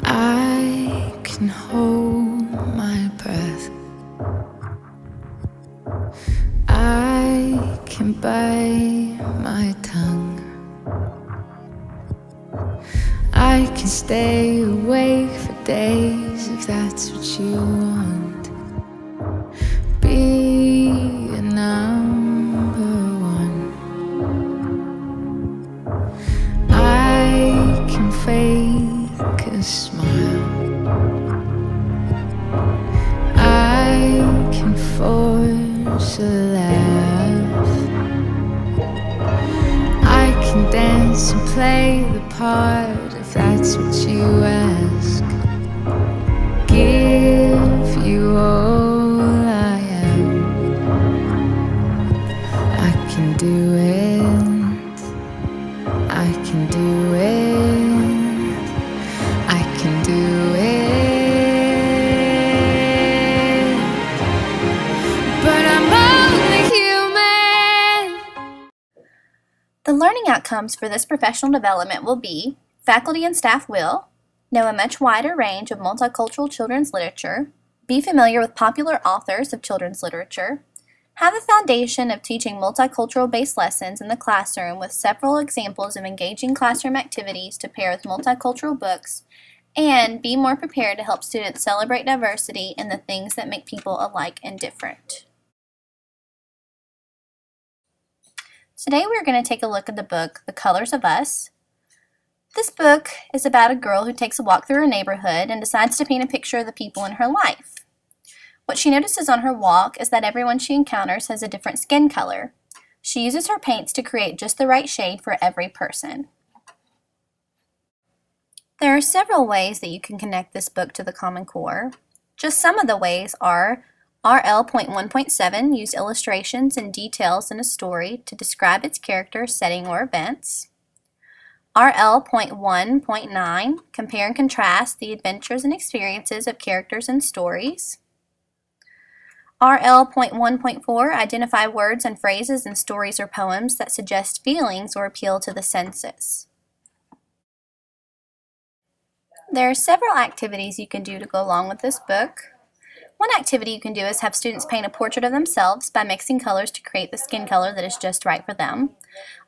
I can hold my breath. I can bite my tongue. I can stay awake for days if that's what you want. Be a number one. I can fake a smile. I can force a laugh. I can dance and play the part if that's what you ask. Give you all I am. I can do it. I can do it. I can do it. But I'm only human. The learning outcomes for this professional development will be: faculty and staff will know a much wider range of multicultural children's literature, be familiar with popular authors of children's literature, have a foundation of teaching multicultural-based lessons in the classroom with several examples of engaging classroom activities to pair with multicultural books, and be more prepared to help students celebrate diversity and the things that make people alike and different. Today we're going to take a look at the book, The Colors of Us. This book is about a girl who takes a walk through her neighborhood and decides to paint a picture of the people in her life. What she notices on her walk is that everyone she encounters has a different skin color. She uses her paints to create just the right shade for every person. There are several ways that you can connect this book to the Common Core. Just some of the ways are: RL.1.7 used illustrations and details in a story to describe its character, setting, or events. RL.1.9 compare and contrast the adventures and experiences of characters and stories. RL.1.4 identify words and phrases in stories or poems that suggest feelings or appeal to the senses. There are several activities you can do to go along with this book. One activity you can do is have students paint a portrait of themselves by mixing colors to create the skin color that is just right for them.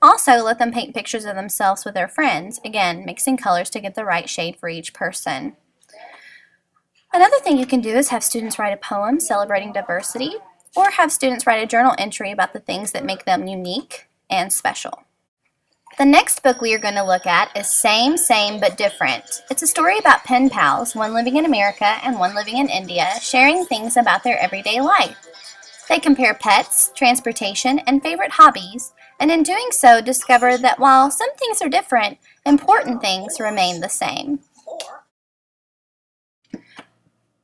Also, let them paint pictures of themselves with their friends, again, mixing colors to get the right shade for each person. Another thing you can do is have students write a poem celebrating diversity, or have students write a journal entry about the things that make them unique and special. The next book we are going to look at is Same, Same, But Different. It's a story about pen pals, one living in America and one living in India, sharing things about their everyday life. They compare pets, transportation, and favorite hobbies, and in doing so discover that while some things are different, important things remain the same.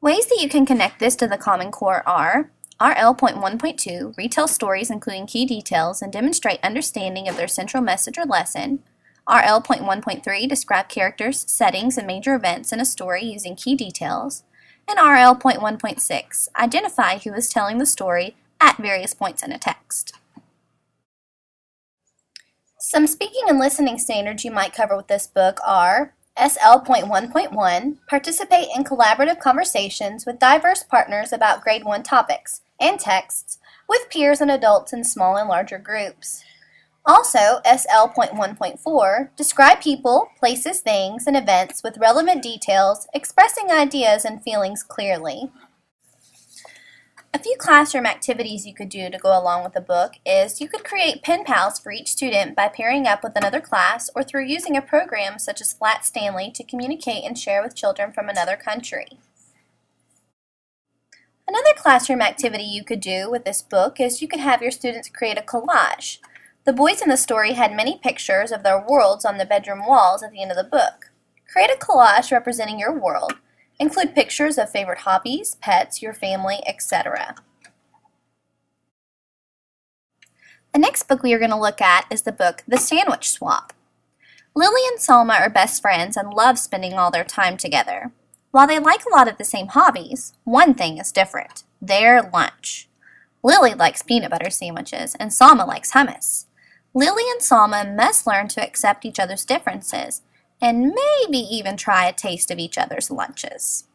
Ways that you can connect this to the Common Core are: RL.1.2 retell stories including key details and demonstrate understanding of their central message or lesson. RL.1.3 describe characters, settings, and major events in a story using key details. And RL.1.6 identify who is telling the story at various points in a text. Some speaking and listening standards you might cover with this book are: SL.1.1 participate in collaborative conversations with diverse partners about grade 1 topics and texts with peers and adults in small and larger groups. Also, SL.1.4 describe people, places, things, and events with relevant details, expressing ideas and feelings clearly. A few classroom activities you could do to go along with the book is you could create pen pals for each student by pairing up with another class or through using a program such as Flat Stanley to communicate and share with children from another country. Another classroom activity you could do with this book is you could have your students create a collage. The boys in the story had many pictures of their worlds on the bedroom walls at the end of the book. Create a collage representing your world. Include pictures of favorite hobbies, pets, your family, etc. The next book we are going to look at is the book The Sandwich Swap. Lily and Salma are best friends and love spending all their time together. While they like a lot of the same hobbies, one thing is different: their lunch. Lily likes peanut butter sandwiches, and Salma likes hummus. Lily and Salma must learn to accept each other's differences, and maybe even try a taste of each other's lunches.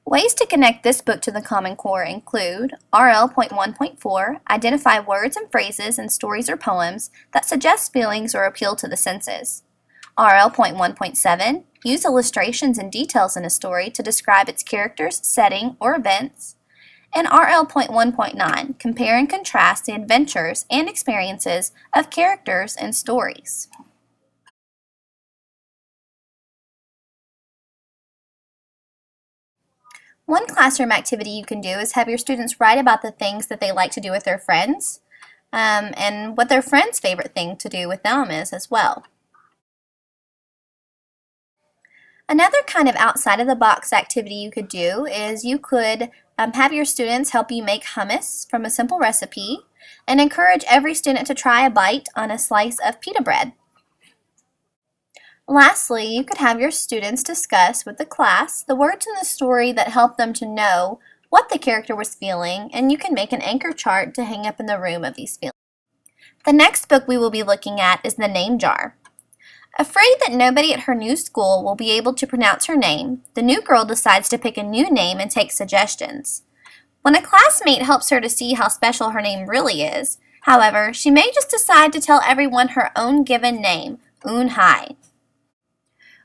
Ways to connect this book to the Common Core include RL.1.4, identify words and phrases in stories or poems that suggest feelings or appeal to the senses. RL.1.7, use illustrations and details in a story to describe its characters, setting, or events. And RL.1.9, compare and contrast the adventures and experiences of characters in stories. One classroom activity you can do is have your students write about the things that they like to do with their friends, and what their friends' favorite thing to do with them is as well. Another kind of outside of the box activity you could do is you could have your students help you make hummus from a simple recipe and encourage every student to try a bite on a slice of pita bread. Lastly, you could have your students discuss with the class the words in the story that help them to know what the character was feeling, and you can make an anchor chart to hang up in the room of these feelings. The next book we will be looking at is The Name Jar. Afraid that nobody at her new school will be able to pronounce her name, the new girl decides to pick a new name and take suggestions. When a classmate helps her to see how special her name really is, however, she may just decide to tell everyone her own given name, Un Hai.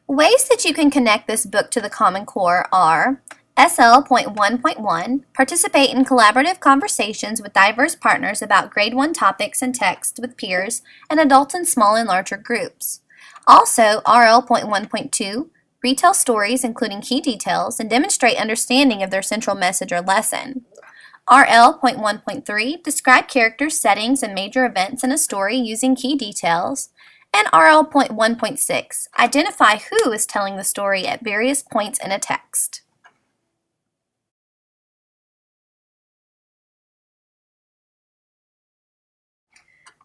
Ways that you can connect this book to the Common Core are SL.1.1, participate in collaborative conversations with diverse partners about grade 1 topics and texts with peers and adults in small and larger groups. Also, RL.1.2, retell stories including key details and demonstrate understanding of their central message or lesson. RL.1.3, describe characters, settings, and major events in a story using key details. And RL.1.6, identify who is telling the story at various points in a text.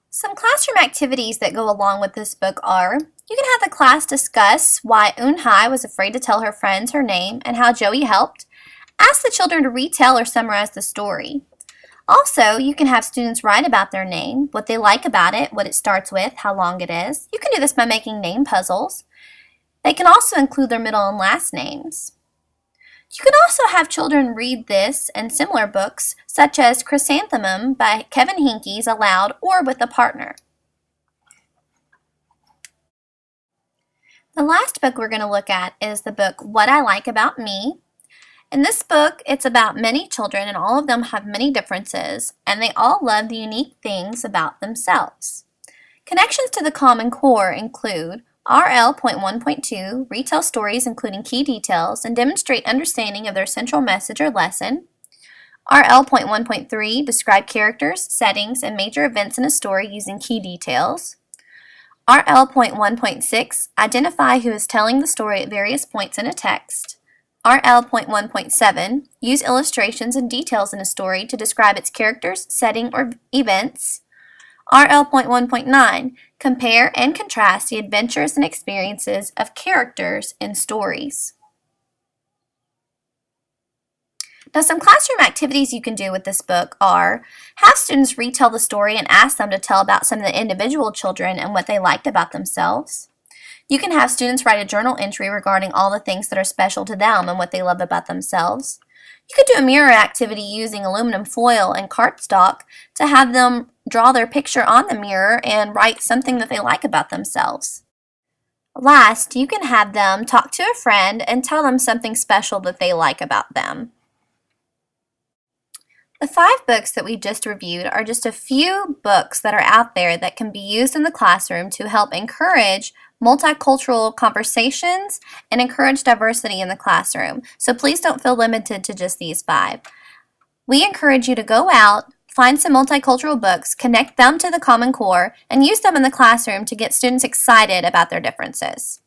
Some classroom activities that go along with this book are, you can have the class discuss why Un Hai was afraid to tell her friends her name and how Joey helped. Ask the children to retell or summarize the story. Also, you can have students write about their name, what they like about it, what it starts with, how long it is. You can do this by making name puzzles. They can also include their middle and last names. You can also have children read this and similar books, such as Chrysanthemum by Kevin Hinkes aloud or with a partner. The last book we're going to look at is the book What I Like About Me. In this book, it's about many children, and all of them have many differences, and they all love the unique things about themselves. Connections to the Common Core include RL.1.2, retell stories including key details and demonstrate understanding of their central message or lesson. RL.1.3, describe characters, settings, and major events in a story using key details. RL.1.6, identify who is telling the story at various points in a text. RL.1.7, use illustrations and details in a story to describe its characters, setting, or events. RL.1.9, compare and contrast the adventures and experiences of characters in stories. Now, some classroom activities you can do with this book are have students retell the story and ask them to tell about some of the individual children and what they liked about themselves. You can have students write a journal entry regarding all the things that are special to them and what they love about themselves. You could do a mirror activity using aluminum foil and cardstock to have them draw their picture on the mirror and write something that they like about themselves. Last, you can have them talk to a friend and tell them something special that they like about them. The 5 books that we just reviewed are just a few books that are out there that can be used in the classroom to help encourage multicultural conversations and encourage diversity in the classroom. So please don't feel limited to just these 5. We encourage you to go out, find some multicultural books, connect them to the Common Core, and use them in the classroom to get students excited about their differences.